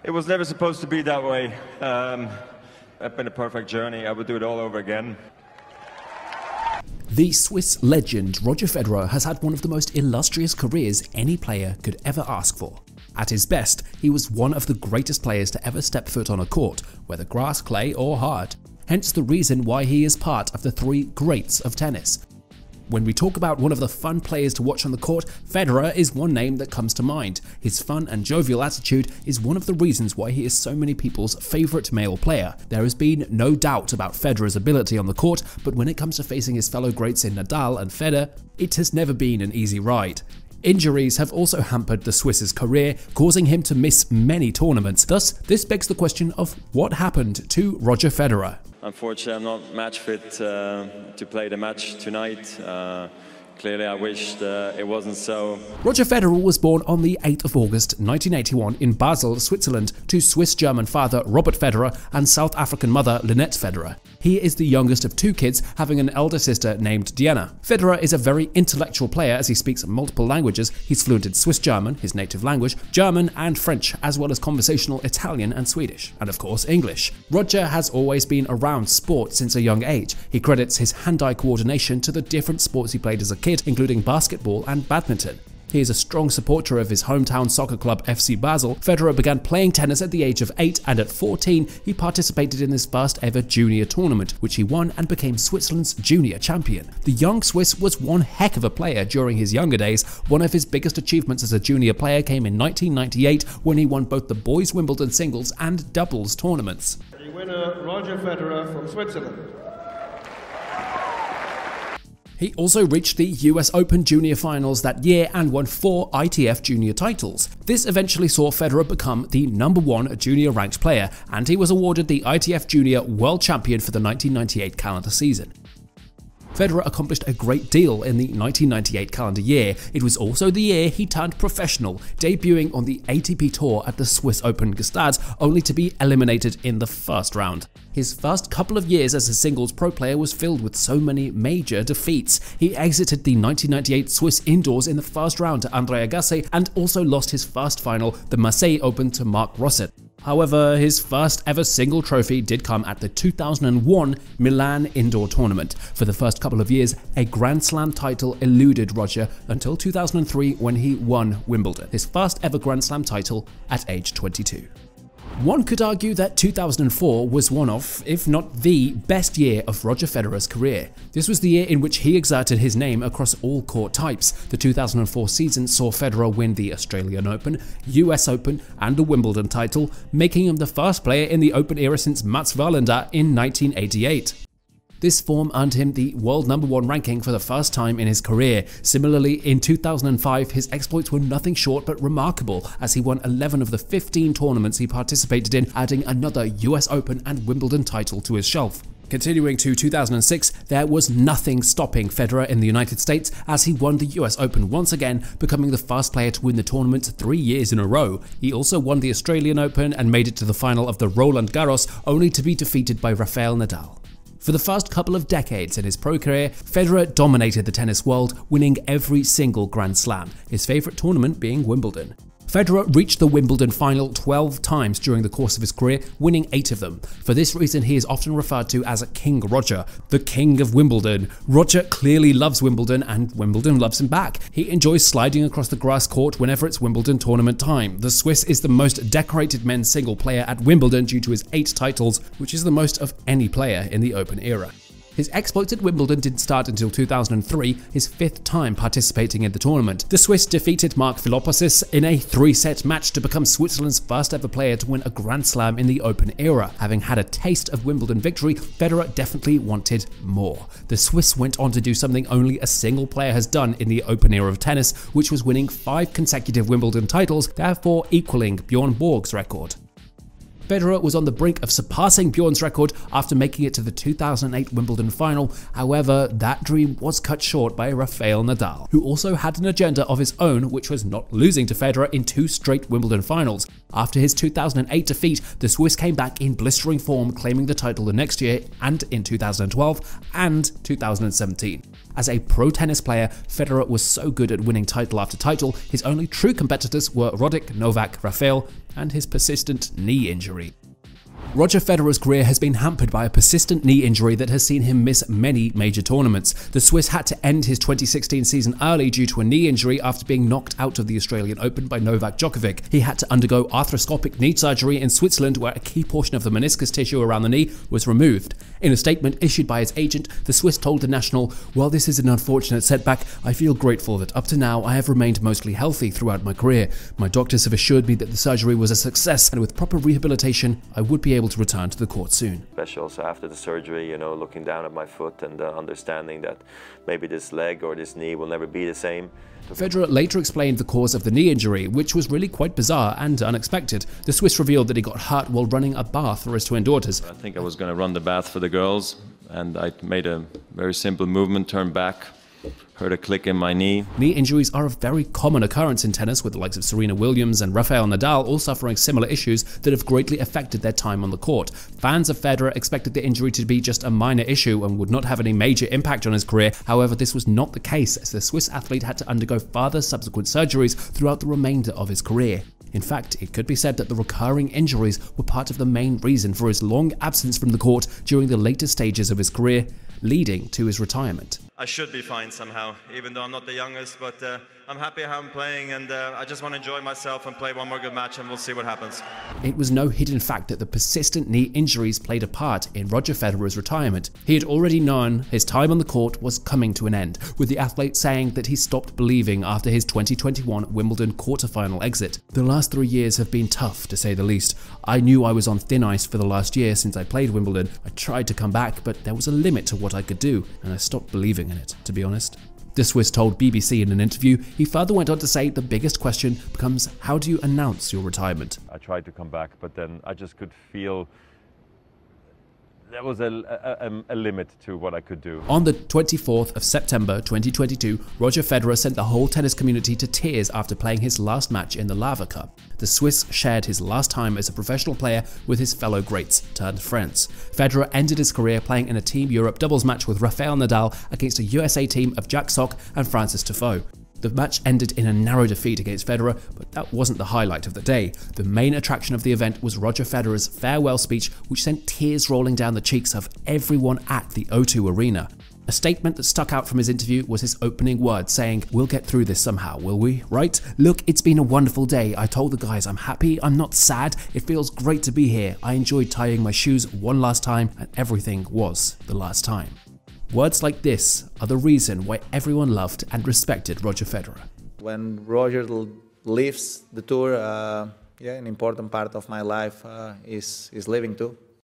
It was never supposed to be that way. It's been a perfect journey. I would do it all over again. The Swiss legend Roger Federer has had one of the most illustrious careers any player could ever ask for. At his best, he was one of the greatest players to ever step foot on a court, whether grass, clay or hard. Hence the reason why he is part of the three greats of tennis. When we talk about one of the fun players to watch on the court, Federer is one name that comes to mind. His fun and jovial attitude is one of the reasons why he is so many people's favourite male player. There has been no doubt about Federer's ability on the court, but when it comes to facing his fellow greats in Nadal and Feder, it has never been an easy ride. Injuries have also hampered the Swiss's career, causing him to miss many tournaments. Thus, this begs the question of what happened to Roger Federer. Unfortunately, I'm not match fit to play the match tonight. Clearly, I wished it wasn't so. Roger Federer was born on the 8th of August 1981 in Basel, Switzerland, to Swiss-German father Robert Federer and South African mother Lynette Federer. He is the youngest of two kids, having an elder sister named Diana. Federer is a very intellectual player as he speaks multiple languages. He's fluent in Swiss-German, his native language, German and French, as well as conversational Italian and Swedish, and of course English. Roger has always been around sport since a young age. He credits his hand-eye coordination to the different sports he played as a kid, including basketball and badminton. He is a strong supporter of his hometown soccer club FC Basel. Federer began playing tennis at the age of 8, and at 14 he participated in his first ever junior tournament, which he won and became Switzerland's junior champion. The young Swiss was one heck of a player during his younger days. One of his biggest achievements as a junior player came in 1998 when he won both the boys Wimbledon singles and doubles tournaments. The winner, Roger Federer from Switzerland. He also reached the US Open Junior Finals that year and won 4 ITF Junior titles. This eventually saw Federer become the #1 junior ranked player, and he was awarded the ITF Junior World Champion for the 1998 calendar season. Federer accomplished a great deal in the 1998 calendar year. It was also the year he turned professional, debuting on the ATP Tour at the Swiss Open Gstaad, only to be eliminated in the first round. His first couple of years as a singles pro player was filled with so many major defeats. He exited the 1998 Swiss indoors in the first round to Andre Agassi and also lost his first final, the Marseille Open, to Marc Rosset. However, his first ever single trophy did come at the 2001 Milan indoor tournament. For the first couple of years, a Grand Slam title eluded Roger until 2003 when he won Wimbledon, his first ever Grand Slam title at age 22. One could argue that 2004 was one of, if not the, best year of Roger Federer's career. This was the year in which he exerted his name across all court types. The 2004 season saw Federer win the Australian Open, US Open and the Wimbledon title, making him the first player in the Open era since Mats Wilander in 1988. This form earned him the world #1 ranking for the first time in his career. Similarly, in 2005, his exploits were nothing short but remarkable, as he won 11 of the 15 tournaments he participated in, adding another US Open and Wimbledon title to his shelf. Continuing to 2006, there was nothing stopping Federer in the United States as he won the US Open once again, becoming the first player to win the tournament 3 years in a row. He also won the Australian Open and made it to the final of the Roland Garros, only to be defeated by Rafael Nadal. For the first couple of decades in his pro career, Federer dominated the tennis world, winning every single Grand Slam, his favourite tournament being Wimbledon. Federer reached the Wimbledon final 12 times during the course of his career, winning 8 of them. For this reason, he is often referred to as King Roger, the King of Wimbledon. Roger clearly loves Wimbledon, and Wimbledon loves him back. He enjoys sliding across the grass court whenever it's Wimbledon tournament time. The Swiss is the most decorated men's single player at Wimbledon due to his 8 titles, which is the most of any player in the Open era. His exploits at Wimbledon didn't start until 2003, his 5th time participating in the tournament. The Swiss defeated Mark Philopoulos in a 3-set match to become Switzerland's first ever player to win a Grand Slam in the Open era. Having had a taste of Wimbledon victory, Federer definitely wanted more. The Swiss went on to do something only a single player has done in the Open era of tennis, which was winning 5 consecutive Wimbledon titles, therefore equaling Bjorn Borg's record. Federer was on the brink of surpassing Bjorn's record after making it to the 2008 Wimbledon final. However, that dream was cut short by Rafael Nadal, who also had an agenda of his own, which was not losing to Federer in 2 straight Wimbledon finals. After his 2008 defeat, the Swiss came back in blistering form, claiming the title the next year and in 2012 and 2017. As a pro tennis player, Federer was so good at winning title after title, his only true competitors were Roddick, Novak, Rafael, and his persistent knee injury. Roger Federer's career has been hampered by a persistent knee injury that has seen him miss many major tournaments. The Swiss had to end his 2016 season early due to a knee injury after being knocked out of the Australian Open by Novak Djokovic. He had to undergo arthroscopic knee surgery in Switzerland, where a key portion of the meniscus tissue around the knee was removed. In a statement issued by his agent, the Swiss told the National, "While this is an unfortunate setback, I feel grateful that up to now I have remained mostly healthy throughout my career. My doctors have assured me that the surgery was a success, and with proper rehabilitation, I would be able to return to the court soon." Especially also after the surgery, you know, looking down at my foot and understanding that maybe this leg or this knee will never be the same. Federer later explained the cause of the knee injury, which was really quite bizarre and unexpected. The Swiss revealed that he got hurt while running a bath for his twin daughters. I think I was going to run the bath for the girls, and I made a very simple movement, turned back, heard a click in my knee. Knee injuries are a very common occurrence in tennis, with the likes of Serena Williams and Rafael Nadal all suffering similar issues that have greatly affected their time on the court. Fans of Federer expected the injury to be just a minor issue and would not have any major impact on his career. However, this was not the case, as the Swiss athlete had to undergo further subsequent surgeries throughout the remainder of his career. In fact, it could be said that the recurring injuries were part of the main reason for his long absence from the court during the later stages of his career, leading to his retirement. I should be fine somehow, even though I'm not the youngest, but I'm happy how I'm playing, and I just want to enjoy myself and play one more good match, and we'll see what happens. It was no hidden fact that the persistent knee injuries played a part in Roger Federer's retirement. He had already known his time on the court was coming to an end, with the athlete saying that he stopped believing after his 2021 Wimbledon quarterfinal exit. "The last 3 years have been tough, to say the least. I knew I was on thin ice for the last year since I played Wimbledon. I tried to come back, but there was a limit to what I could do, and I stopped believing in it, to be honest." The Swiss told BBC in an interview. He further went on to say the biggest question becomes, how do you announce your retirement? I tried to come back, but then I just could feel there was a limit to what I could do. On the 24th of September 2022, Roger Federer sent the whole tennis community to tears after playing his last match in the Lava Cup. The Swiss shared his last time as a professional player with his fellow greats turned friends. Federer ended his career playing in a Team Europe doubles match with Rafael Nadal against a USA team of Jack Sock and Francis Tiafoe. The match ended in a narrow defeat against Federer, but that wasn't the highlight of the day. The main attraction of the event was Roger Federer's farewell speech, which sent tears rolling down the cheeks of everyone at the O2 Arena. A statement that stuck out from his interview was his opening words, saying, "We'll get through this somehow, will we? Right? Look, it's been a wonderful day. I told the guys I'm happy, I'm not sad. It feels great to be here. I enjoyed tying my shoes one last time, and everything was the last time." Words like this are the reason why everyone loved and respected Roger Federer. When Roger leaves the tour, an important part of my life is leaving too.